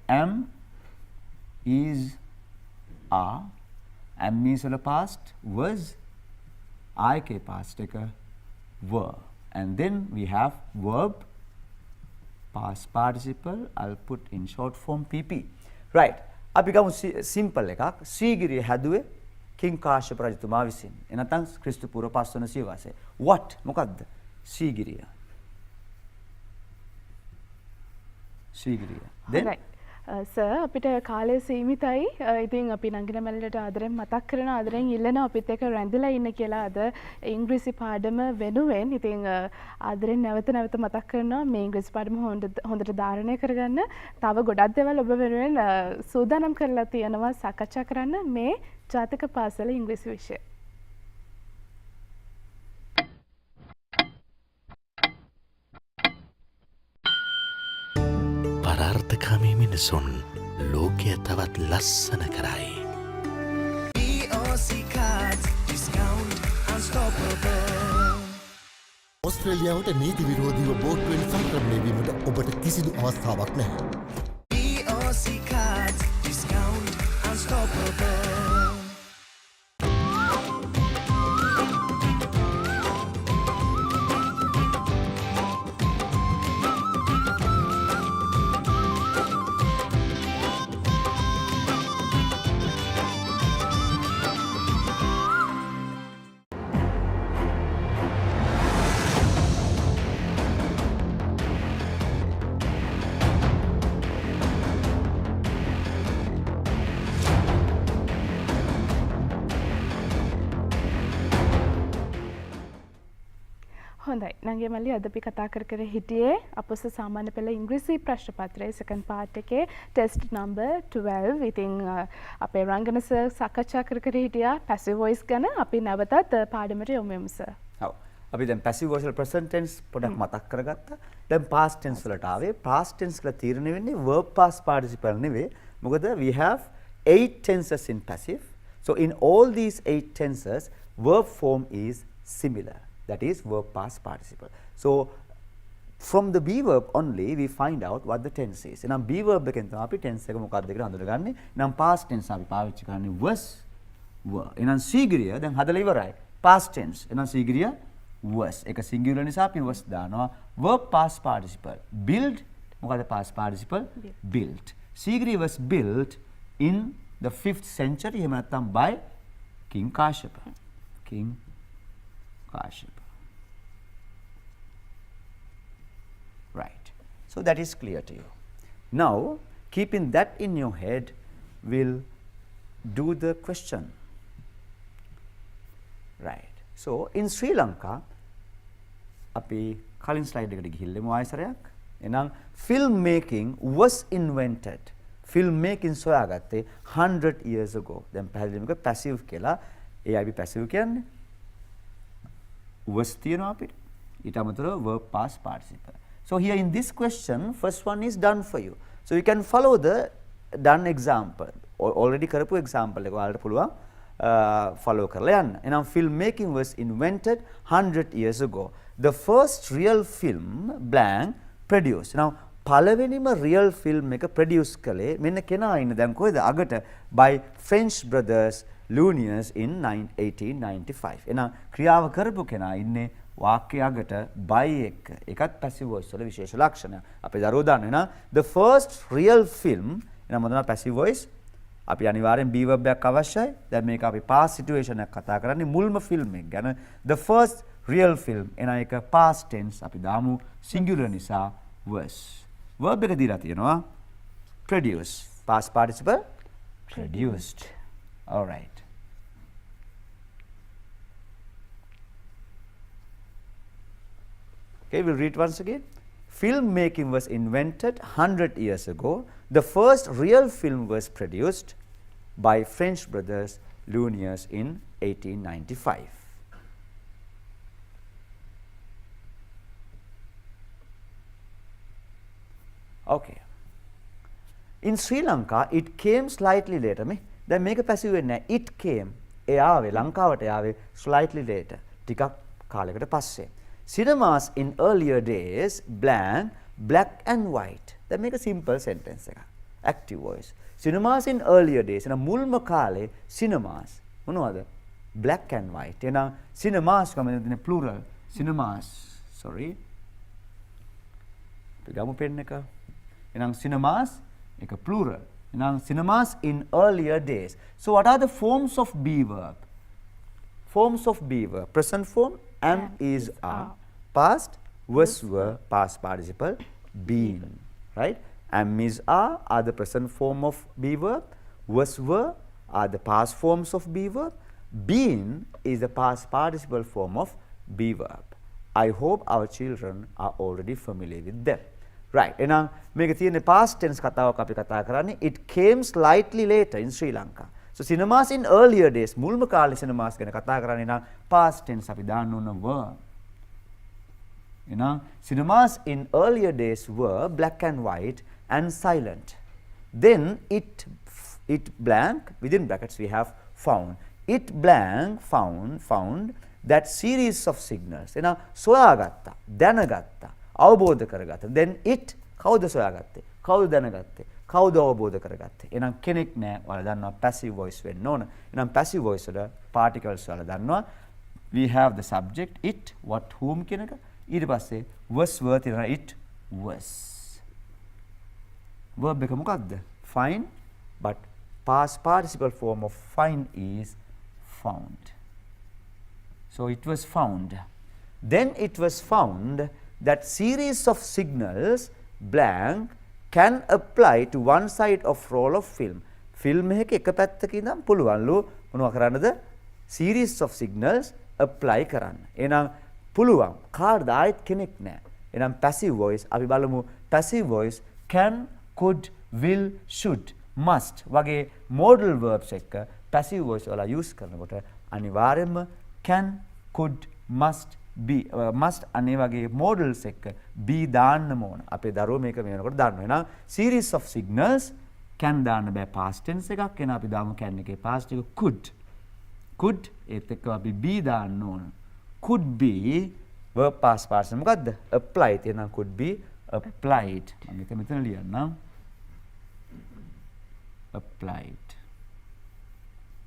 am is are am means වල past was I ke past එක were and then we have verb past participle. I'll put in short form PP. Right. අපි ගමු simple එකක්. සීගිරිය හැදුවේ කිං කාශ්‍යප රජතුමා විසින්. එනතන් ක්‍රිස්තු පූර්ව 5 වන සියවසේ. What මොකද්ද? Sigiriya. Sigiriya. Then right. Sir අපිට කාලය සීමිතයි. ඉතින් අපි නංගින මැල්ලට ආදරෙන් මතක් කරන ආදරෙන් ඉල්ලන අපිත් එක්ක රැඳිලා ඉන්න කියලා අද ඉංග්‍රීසි පාඩම වෙනුවෙන් ඉතින් ආදරෙන් නැවත මතක් කරනවා මේ ඉංග්‍රීසි පාඩම හොඳට ධාරණය කරගන්න. තව ගොඩක් දේවල් ඔබ වෙනුවෙන් සූදානම් කරලා තියෙනවා සාකච්ඡා කරන්න මේ ජාතක පාසල ඉංග්‍රීසි විෂය. පරාර්ථකාමී මිනිසුන් ලෝකය තවත් ලස්සන කරයි. ඔස්ට්‍රේලියාවට නීති විරෝධීව බෝට්ටුවෙන් සංක්‍රමණය වීමට ඔබට කිසිදු අවස්ථාවක් නැහැ. හොඳයි නංගි මල්ලි අද අපි කතා කර හිටියේ අපොස සාමාන්‍ය පෙළ ඉංග්‍රීසි ප්‍රශ්න පත්‍රයේ සෙකන්ඩ් පාර්ට් එකේ ටෙස්ට් නම්බර් 12 ඉතින් අපේ රංගන සර් සාකච්ඡා කර හිටියා පැසිව් වොයිස් ගැන අපි නැවතත් පාඩමට යොමු වෙමු සර්. ඔව්. අපි දැන් පැසිව් වොයිස් වල ප්‍රසන්ට් ටෙන්ස් පොඩක් මතක් කරගත්තා. දැන් පාස්ට් ටෙන්ස් වලට ආවේ. පාස්ට් ටෙන්ස් වල තීරණය වෙන්නේ verb past participle නෙවෙයි. මොකද we have 8 tenses in passive. So in all these 8 tenses verb form is similar. That is verb past participle. So from the be verb only we find out what the tense is. එනම් be verb එකෙන් තමයි අපි tense එක මොකක්ද කියලා හඳුනගන්නේ. එනම් past tense අපි පාවිච්චි කරන්නේ was were. එනම් සීගිරිය දැන් හදලා ඉවරයි. past tense. එනම් සීගිරිය was. ඒක singular නිසා අපි was දානවා. verb past participle. build මොකද past participle? built. Sigiriya was built in the 5th century. එහෙම නැත්නම් by King Kashyapa. King Kashyapa. Right. So that is clear to you. Now, keeping that in your head, we'll do the question. Right. So in Sri Lanka, අපි කලින් slide එකට ගිහිල්ලමු ආයසරයක්. එහෙනම් film making was invented. Film making සොයාගත්තේ 100 years ago. දැන් පැහැදිලිවම passive කියලා. ඒ අපි passive කියන්නේ was තියනවා අපිට. ඊට අමතරව verb past participle. So here in this question, first one is done for you. So you can follow the done example. Already කරපු example එක ඔයාලට පුළුවන් follow කරලා යන්න. එහෙනම් film making was invented 100 years ago. The first real film blank produced. Now පළවෙනිම real film එක produce කළේ මෙන්න කෙනා ඉන්න දැන් කොහෙද අගට by French brothers Lumiere in 1895. එහෙනම් ක්‍රියාව කරපු කෙනා ඉන්නේ වාක්‍යයකට by එක. ඒකත් passive voice වල විශේෂ ලක්ෂණය. අපි දරුවෝ දන්න එහෙනම් the first real film එහෙනම් මොනවද passive voice? අපි අනිවාර්යෙන් be verb එකක් අවශ්‍යයි. දැන් මේක අපි past situation එකක් කතා කරන්නේ මුල්ම film එක ගැන. The first real film එන එක past tense අපි දාමු singular නිසා was. verb එක දීලා තියෙනවා produce. past participle produced. All right. Okay, we'll read once again. Film making was invented 100 years ago. The first real film was produced by French brothers Lumiere in 1895. Okay. In Sri Lanka, it came slightly later. දැන් මේක passive වෙන්නේ නැහැ. It came. ඒ ආවේ ලංකාවට ආවේ slightly later. ටිකක් කාලයකට පස්සේ. Cinemas in earlier days blank black and white. දැන් මේක simple sentence එකක්. Active voice. Cinemas in earlier days. එන මුල්ම කාලේ cinemas මොනවද? black and white. එහෙනම් cinemas කමෙන් plural. Cinemas. Sorry. ගමු පෙන් එක. එහෙනම් cinemas එක plural. Now, cinemas in earlier days. So, what are the forms of be verb? Forms of be verb. Present form, am, is, are. Past, was, were, past participle, been. Right? Am, is, are the present form of be verb. Was, were are the past forms of be verb. Been is the past participle form of be verb. I hope our children are already familiar with them. Right. එහෙනම් මේක තියෙන්නේ past tense කතාවක් අපි කතා කරන්නේ. It came slightly later in Sri Lanka. So cinemas in earlier days මුල්ම කාලේ cinemas ගැන කතා කරන්නේ නම් past tense අපි දාන්න ඕන verb. You know, cinemas in earlier days were black and white and silent. Then it blank, within brackets we have found. It blank found that series of signals. You know, සොයාගත්තා, දැනගත්තා, අවබෝධ කරගත්තා. Then it කවුද සොයාගත්තේ? කවුද දැනගත්තේ? කවුද අවබෝධ කරගත්තේ? එහෙනම් කෙනෙක් නෑ. ඔයාලා දන්නවා passive voice වෙන්න ඕන. එහෙනම් passive voice වල particles ඔයාලා දන්නවා. We have the subject it, what, whom කියන එක. ඊට පස්සේ was were තියෙනවා it was. Verb එක මොකක්ද? Find, but past participle form of find is found. So it was found. Then it was found that series of signals blank can apply to one side of roll of film. Film එක එක පැත්තක ඉඳන් පුළුවන්ලු මොනවා කරන්නද? Series of signals apply කරන්න. එහෙනම් පුළුවන්. කාටද ආයෙත් කෙනෙක් නැහැ. එහෙනම් passive voice අපි බලමු. Passive voice can, could, will, should, must වගේ modal verbs එක passive voice වල use කරනකොට අනිවාර්යයෙන්ම can, could, must, be must අනේ වගේ modals එක be දාන්නම ඕන. අපේ දරුවෝ මේක වෙනකොට දන්නවා. එහෙනම් series of signals can දාන්න බෑ past tense එකක්. එහෙනම් අපි දාමු can එකේ past එක could. Could ඒත් එක්ක අපි be දාන්න ඕන. Could be verb past participle මොකද්ද? applied. එහෙනම් could be applied. මම ඒක මෙතන ලියන්නම්. applied.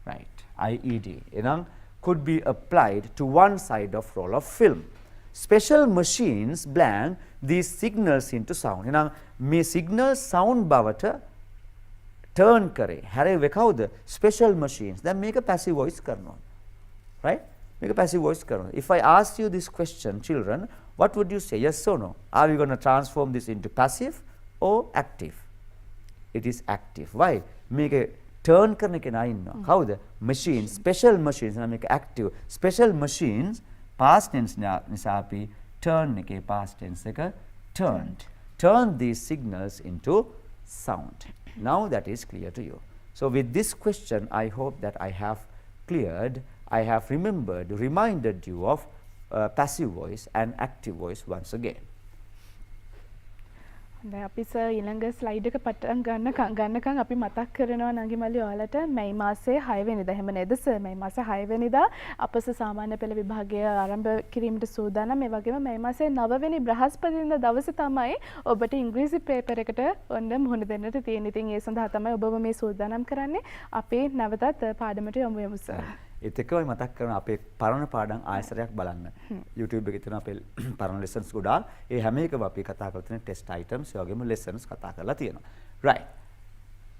Right. IED. එහෙනම් could be applied to one side of roll of film. Special machines blank these signals into sound. එහෙනම් මේ signal sound බවට turn කරේ. හැරෙන්නේ කවුද? Special machines. දැන් මේක passive voice කරනවා. Right? Make a passive voice කරනවා. If I ask you this question, children, what would you say? Yes or no? Are we going to transform this into passive or active? It is active. Why? මේක turn කරන කෙනා ඉන්නවා. කවුද? Machines, special machines. නම් මේක active. Special machines past tense නිසා අපි turn එකේ past tense එක turned. Turn these signals into sound. Now that is clear to you. So with this question, I hope that I have cleared, I have reminded you of passive voice and active voice once again. දැන් අපි sir ඊළඟ slide එක පටන් ගන්නකම් අපි මතක් කරනවා නංගිමලි ඔයාලට මේ මාසේ 6 වෙනිදා එහෙම නේද සර් මේ මාසේ 6 වෙනිදා අපස සාමාන්‍ය පෙළ විභාගය ආරම්භ කිරීමට සූදානම් මේ වගේම මේ මාසේ 9 වෙනි බ්‍රහස්පතින්දා දවසේ තමයි ඔබට ඉංග්‍රීසි පේපර් එකට ඔන්න මුහුණ දෙන්නට තියෙන. ඉතින් ඒ සඳහා තමයි ඔබව මේ සූදානම් කරන්නේ. අපි නැවතත් පාඩමට යමු සර්. ඒත් එක්කම මතක් කරන අපේ පරණ පාඩම් ආයසරයක් බලන්න. YouTube එකේ තියෙන අපේ පරණ lessons ගොඩාක්. ඒ හැම එකම අපි කතා කරලා තියෙන test items ඒ වගේම lessons කතා කරලා තියෙනවා. Right.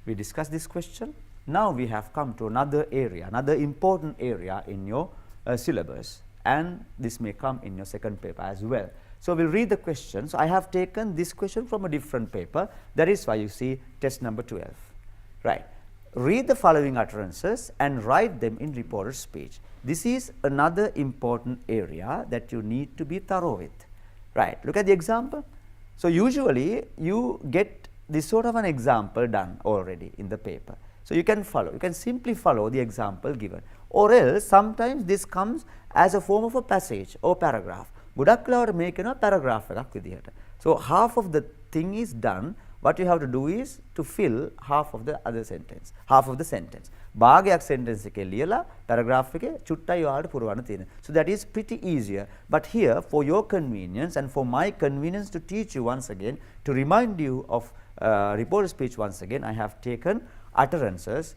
We discussed this question. Now we have come to another area, another important area in your syllabus, and this may come in your second paper as well. So we'll read the questions. I have taken this question from a different paper. That is why you see test number 12. Right. Read the following utterances and write them in reported speech. This is another important area that you need to be thorough with. Right. Look at the example. So usually you get this sort of an example done already in the paper. So you can follow. You can simply follow the example given. Or else sometimes this comes as a form of a passage or paragraph. ගොඩක් වෙලාවට මේක වෙනවා paragraph එකක් විදිහට. So half of the thing is done. What you have to do is to fill half of the other sentence, half of the sentence. භාගයක් sentence එකේ ලියලා paragraph එකේ චුට්ටයි ඔයාලට පුරවන්න තියෙන. So that is pretty easier. But here for your convenience and for my convenience to teach you once again, to remind you of reported speech once again, I have taken utterances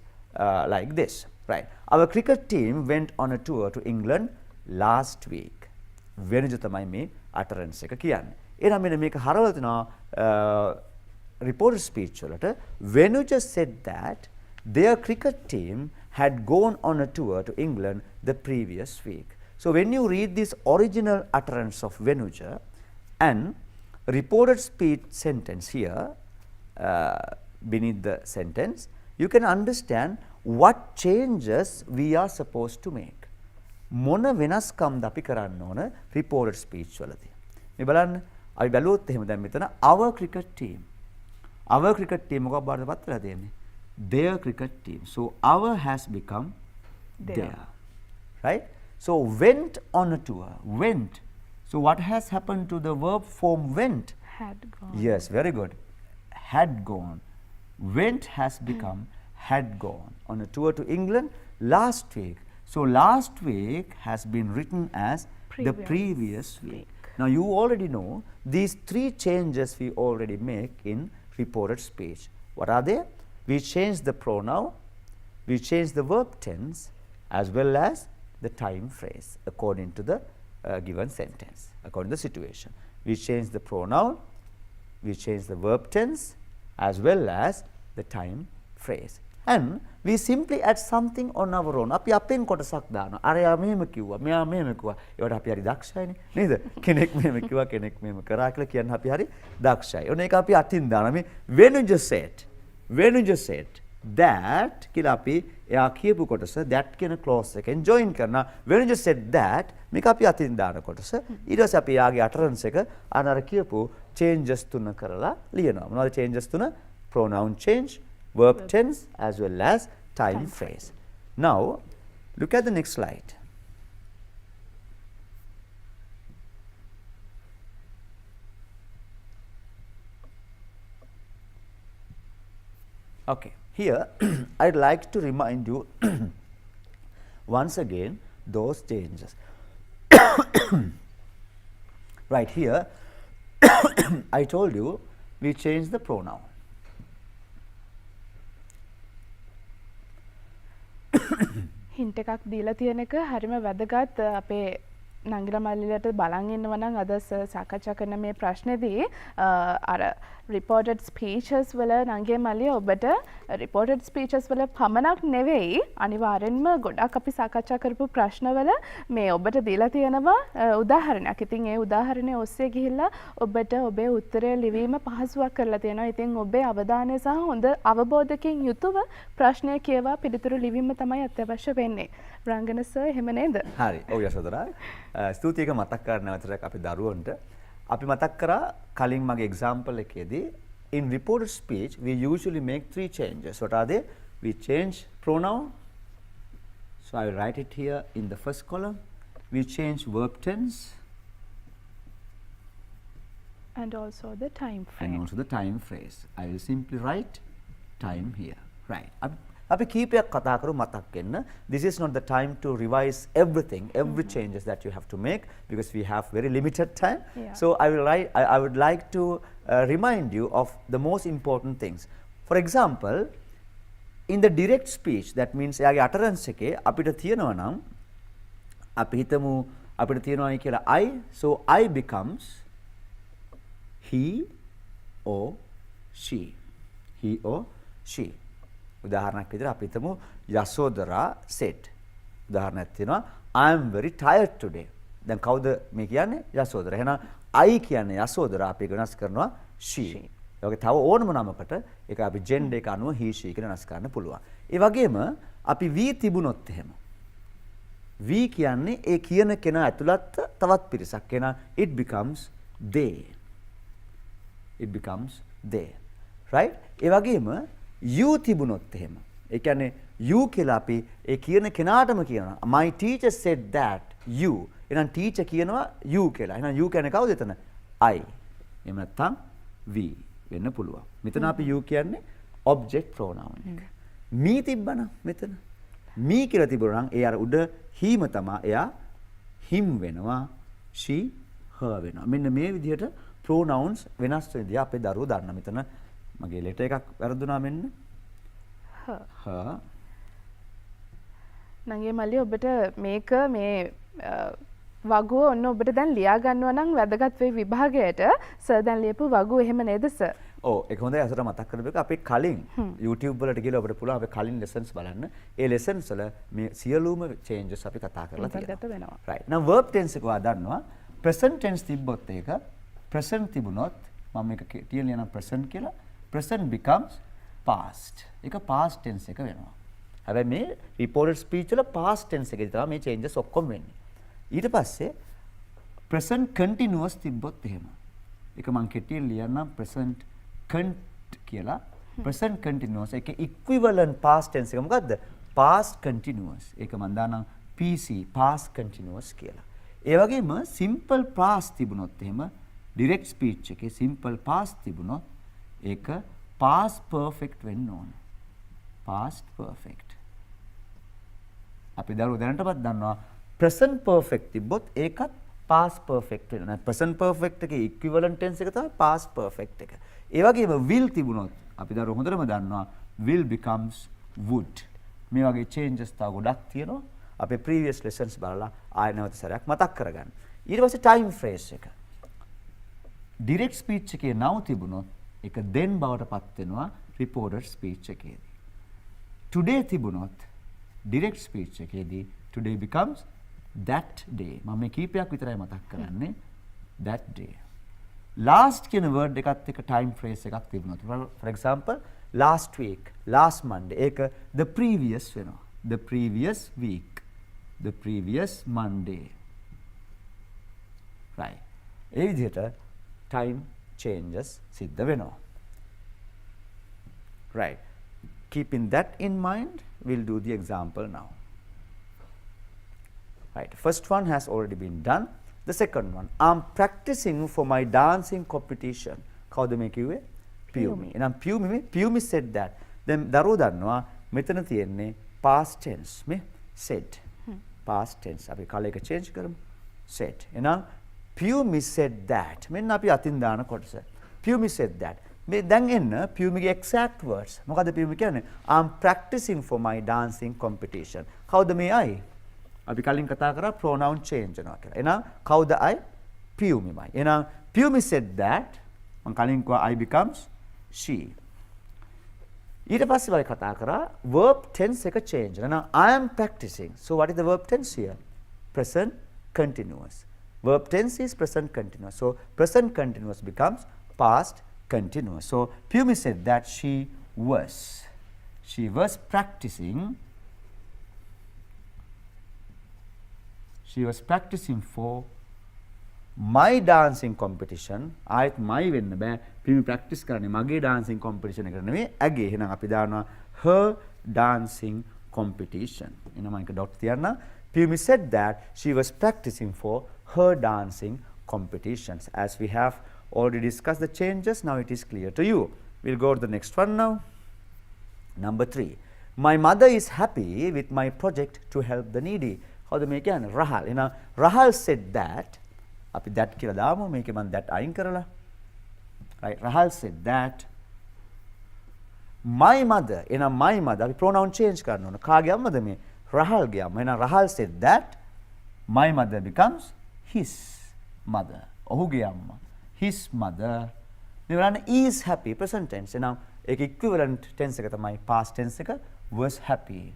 like this. Right. Our cricket team went on a tour to England last week. වෙනජ තමයි මේ utterance එක කියන්නේ. එහෙනම් මෙන්න මේක හරවලා තිනවා reported speech වලට. Venuja said that their cricket team had gone on a tour to England the previous week. So when you read this original utterance of Venuja and reported speech sentence here beneath the sentence, you can understand what changes we are supposed to make. මොන වෙනස්කම්ද අපි කරන්න ඕන reported speech වලදී. මේ බලන්න අපි බැලුවොත් එහෙම දැන් මෙතන our cricket team. Our cricket team මොකක්ද බාරද පත් වෙලා තියෙන්නේ? Their cricket team. So our has become their. Right? So went on a tour. Went. So what has happened to the verb form went? Had gone. Yes, very good. Had gone. Went has become had gone. On a tour to England last week. So last week has been written as the previous week. Now you already know these three changes we already make in reported speech. What are they? We change the pronoun, we change the verb tense, as well as the time phrase according to the given sentence, according to the situation. We change the pronoun, we change the verb tense, as well as the time phrase. And we simply add something on our own. අපි අපෙන් කොටසක් දානවා. අරයා මෙහෙම කිව්වා, මෙයා මෙහෙම කිව්වා. ඒවට අපි හරි දක්ෂයිනේ. නේද? කෙනෙක් මෙහෙම කිව්වා, කෙනෙක් මෙහෙම කරා කියලා කියන්න අපි හරි දක්ෂයි. ඔන්න ඒක අපි අතින් දානවා. මේ when you just said that කියලා අපි එයා කියපු කොටස that කියන clause එකෙන් join කරනවා. when you just said that මේක අපි අතින් දාන කොටස. ඊට පස්සේ අපි යාගේ utterance එක අර කියපු changes තුන කරලා ලියනවා. මොනවද changes තුන? Pronoun change, verb tense, as well as time phrase. Now, look at the next slide. Okay, here I'd like to remind you once again those changes. Right here, I told you we changed the pronoun. Hint එකක් දීලා තියෙන එක හරිම වැදගත් අපේ නංගිලා මල්ලිලට බලන් ඉන්නවා නම් අද සාකච්ඡා කරන මේ ප්‍රශ්නේදී අර reported speeches වල නංගේ මල්ලිය ඔබට reported speeches වල පමණක් නෙවෙයි අනිවාර්යෙන්ම ගොඩක් අපි සාකච්ඡා කරපු ප්‍රශ්නවල මේ ඔබට දීලා තියෙනවා උදාහරණයක්. ඉතින් ඒ උදාහරණය ඔස්සේ ගිහිල්ලා ඔබට ඔබේ උත්තරය ලිවීම පහසුවක් කරලා තියෙනවා. ඉතින් ඔබේ අවධානය සහ හොඳ අවබෝධකින් යුතුව ප්‍රශ්නය කියවා පිළිතුරු ලිවීම තමයි අත්‍යවශ්‍ය වෙන්නේ. රංගන සර් එහෙම නේද? හරි. ඔව් යශෝදරා. ස්තුතියක මතක් කරන්න නැවතට අපි දරුවන්ට අපි මතක් කරා කලින් මගේ example එකේදී in reported speech we usually make three changes. What are they? We change pronoun. So I will write it here in the first column. We change verb tense. And also the time frame. And also the time phrase. I will simply write time here. Right. අපි කීපයක් කතා කරු මතක් වෙන්න. This is not the time to revise everything, every changes that you have to make because we have very limited time. Yeah. So I would like to remind you of the most important things. For example, in the direct speech, that means එයාගේ utterance එකේ අපිට තියෙනවා නම් අපි හිතමු අපිට තියෙනවායි කියලා I, so I becomes he or she. He or she. උදාහරණයක් විදිහට අපි හිතමු යසෝදරා said. උදාහරණයක් තියෙනවා I am very tired today. දැන් කවුද මේ කියන්නේ? යසෝදරා. එහෙනම් I කියන්නේ යසෝදරා අපි වෙනස් කරනවා she. ඒ වගේ තව ඕනම නමකට ඒක අපි gender එක අනුව he she කියලා වෙනස් කරන්න පුළුවන්. ඒ වගේම අපි we තිබුණොත් එහෙම. we කියන්නේ ඒ කියන කෙනා ඇතුළත් තවත් පිරිසක්. එහෙනම් it becomes they. It becomes they. Right? ඒ වගේම you තිබුණොත් එහෙම. ඒ කියන්නේ you කියලා අපි ඒ කියන කෙනාටම කියනවා. My teacher said that you. එහෙනම් teacher කියනවා you කියලා. එහෙනම් you කියන්නේ කවුද එතන? I. එහෙම නැත්නම් we වෙන්න පුළුවන්. මෙතන අපි you කියන්නේ object pronoun එක. me තිබ්බනම් මෙතන me කියලා තිබුණා නම් ඒ අර උඩ hීම තමයි එයා him වෙනවා. she her වෙනවා. මෙන්න මේ විදිහට pronouns වෙනස් වෙන විදිහ අපේ දරුවෝ දන්න. මෙතන මගේ ලෙටර් එකක් වැරදුනා මෙන්න. her. නංගේ මල්ලි ඔබට මේක මේ වගුව ඔන්න ඔබට දැන් ලියා ගන්නවා නම් වැදගත් වෙයි විභාගයට. සර් දැන් ලියපු වගුව එහෙම නේද සර්? ඔව් ඒක හොඳයි. අසර මතක් කරගන්න අපි කලින් YouTube වලට ගිහලා අපිට පුළුවන් අපි කලින් lessons බලන්න. ඒ lessons වල මේ සියලුම changes අපි කතා කරලා තියෙනවා. right. now verb tense එක ඔයා දන්නවා. present tense තිබ්බොත් ඒක present තිබුණොත් මම මේක තියලා යන present කියලා present becomes past. ඒක past tense එක වෙනවා. හැබැයි මේ reported speech වල past tense එකේ තමයි මේ changes ඔක්කොම වෙන්නේ. ඊට පස්සේ present continuous තිබ්බොත් එහෙම. ඒක මම කෙටියෙන් ලියන්නම් present cont කියලා. present continuous ඒකේ equivalent past tense එක මොකද්ද? past continuous. ඒක මම දානම් PC past continuous කියලා. ඒ වගේම simple past තිබුණොත් එහෙම direct speech එකේ simple past තිබුණොත් ඒක past perfect වෙන්න ඕන. past perfect. අපි දරුවෝ දැනටමත් දන්නවා present perfect තිබ්බොත් ඒකත් past perfect වෙනවා. present perfect එකේ equivalent tense එක තමයි past perfect එක. ඒ වගේම will තිබුණොත් අපි දරුවෝ හොඳටම දන්නවා will becomes would. මේ වගේ changes තව ගොඩක් තියෙනවා. අපේ previous lessons බලලා ආයෙ නැවත සැරයක් මතක් කරගන්න. ඊට පස්සේ time phrase එක. direct speech එකේ now තිබුණොත් ඒක then බවට පත් වෙනවා reported speech එකේදී. today තිබුණොත් direct speech එකේදී today becomes that day. මම මේ කීපයක් විතරයි මතක් කරන්නේ. that day. last කියන word එකත් එක්ක time phrase එකක් තිබුණොත් for example last week, last Monday ඒක the previous වෙනවා. the previous week, the previous Monday. right. ඒ විදිහට time changes සිද්ධ වෙනවා. right. Keeping that in mind, we'll do the example now. Right. First one has already been done. The second one, I'm practicing for my dancing competition. කවුද මේ කිව්වේ? Piyumi. එහෙනම් Piyumi said that. Then දරුවෝ දන්නවා මෙතන තියෙන්නේ past tense මේ said. past tense. අපි කල එක change කරමු. said. එහෙනම් Piyumi said that. මෙන්න අපි අතින් දාන කොටස. Piyumi said that. මේ දැන් එන්න Piyumiගේ exact words. මොකද Piyumi කියන්නේ? I'm practicing for my dancing competition. කවුද මේ I? අපි කලින් කතා කරා pronoun change වෙනවා කියලා. එහෙනම් කවුද I? Piyumiමයි. එහෙනම් Piyumi said that. මම කලින් කිව්වා I becomes she. ඊට පස්සේ අපි කතා කරා verb tense එක change. එහෙනම් I am practicing. So what is the verb tense here? Present continuous. Verb tense is present continuous. So present continuous becomes past continuous. So Piyumi said that she was practicing for my dancing competition. ආයෙත් my වෙන්න බෑ. Piyumi practice කරන්නේ මගේ dancing competition එකට නෙමෙයි ඇගේ. එහෙනම් අපි දානවා her dancing competition. එහෙනම් මම එක dot තියන්න. Piyumi said that she was practicing for her dancing competitions. As we have already discussed the changes, now it is clear to you. We'll go to the next one now. Number 3. My mother is happy with my project to help the needy. කවුද මේ කියන්නේ? Rahal. එහෙනම් Rahal said that. අපි that කියලා දාමු. මේකේ මම that අයින් කරලා. right. Rahal said that. My mother. එහෙනම් my mother අපි pronoun change කරන්න ඕන. කාගේ අම්මද මේ? Rahal ගේ අම්ම. එහෙනම් Rahal said that. My mother becomes his mother. ඔහුගේ අම්මා. His mother. මේ බලන්න is happy present tense. එහෙනම් ඒක equivalent tense එක තමයි past tense එක was happy.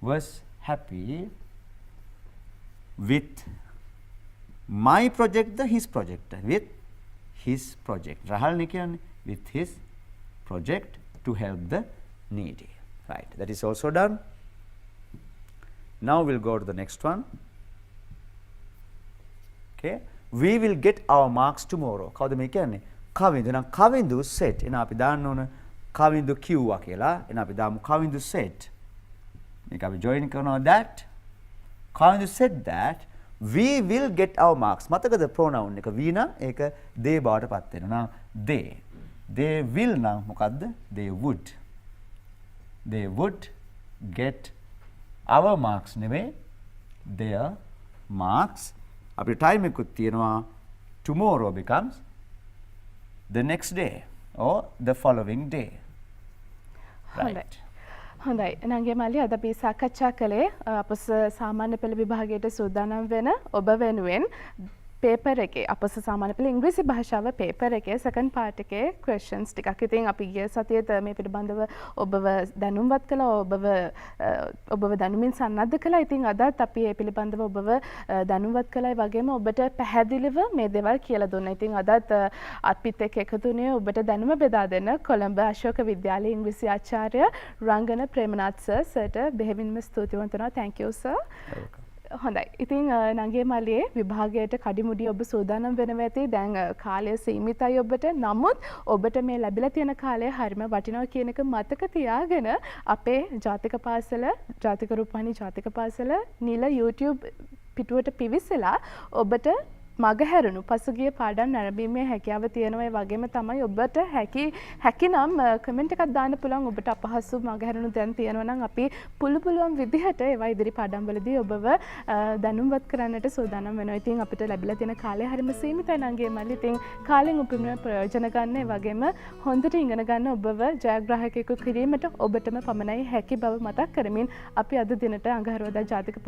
Was happy with my project his project. With his project. Rahal ne කියන්නේ with his project to help the needy. Right. That is also done. Now we'll go to the next one. Okay. We will get our marks tomorrow. කවුද මේ කියන්නේ? කවිඳු. එහෙනම් කවිඳු said. එහෙනම් අපි දාන්න ඕන කවිඳු කිව්වා කියලා. එහෙනම් අපි දාමු කවිඳු said. මේක අපි join කරනවා that. කවිඳු said that we will get our marks. මතකද pronoun එක we නම් ඒක they බවට පත් වෙනවා. they. They will නම් මොකද්ද? They would. They would get our marks නෙමෙයි their marks. අපේ time එකකුත් තියෙනවා tomorrow becomes the next day or the following day. Right. හොඳයි. නංගි මල්ලි අද අපි සාකච්ඡා කළේ අපස සාමාන්‍ය පෙළ විභාගයට සූදානම් වෙන ඔබ වෙනුවෙන් පේපර් එකේ අපස සාමාන්‍ය පෙළ ඉංග්‍රීසි භාෂාව පේපර් එකේ සෙකන්ඩ් පාර්ට් එකේ ක්වෙස්චන්ස් ටිකක්. ඉතින් අපි ගිය සතියේත් මේ පිළිබඳව ඔබව දැනුම්වත් කළා, ඔබව දැනුමින් සන්නද්ධ කළා. ඉතින් අදත් අපි මේ පිළිබඳව ඔබව දැනුම්වත් කළා. ඒ වගේම ඔබට පැහැදිලිව මේ දේවල් කියලා දුන්නා. ඉතින් අදත් අපිත් එක්ක එකතු වුණේ ඔබට දැනුම බෙදා දෙන්න කොළඹ අශෝක විද්‍යාලයේ ඉංග්‍රීසි ආචාර්ය රංගන ප්‍රේමනාත් සර්ට බෙහෙවින්ම ස්තුතිවන්ත වෙනවා. thank you sir. හොඳයි. ඉතින් නංගේ මල්ලියේ විභාගයට කඩිමුඩි ඔබ සූදානම් වෙනවා ඇති. දැන් කාලය සීමිතයි ඔබට. නමුත් ඔබට මේ ලැබිලා තියෙන කාලය හරිම වටිනවා කියන එක මතක තියාගෙන අපේ ජාතික පාසල, ජාතික රූපවාහිනී ජාතික පාසල නිල YouTube පිටුවට පිවිසලා ඔබට මගහැරුණු පසුගිය පාඩම් නැරඹීමේ හැකියාව තියෙනවා. ඒ වගේම තමයි ඔබට හැකිනම් කමෙන්ට් එකක් දාන්න පුළුවන්. ඔබට අපහසු මගහැරුණු දැන් තියෙනවා නම් අපි පුළුවන් විදිහට ඒවා ඉදිරි පාඩම් වලදී ඔබව දැනුම්වත් කරන්නට සූදානම් වෙනවා. ඉතින් අපිට ලැබිලා තියෙන කාලය හරිම සීමිතයි නංගී මල්ලි. ඉතින් කාලෙන් උපරිම ප්‍රයෝජන ගන්න, ඒ වගේම හොඳට ඉගෙන ගන්න, ඔබව ජයග්‍රාහකයෙකු කිරීමට ඔබටම පමණයි හැකි බව මතක් කරමින් අපි අද දිනට අඟහරුවාදා ජාතික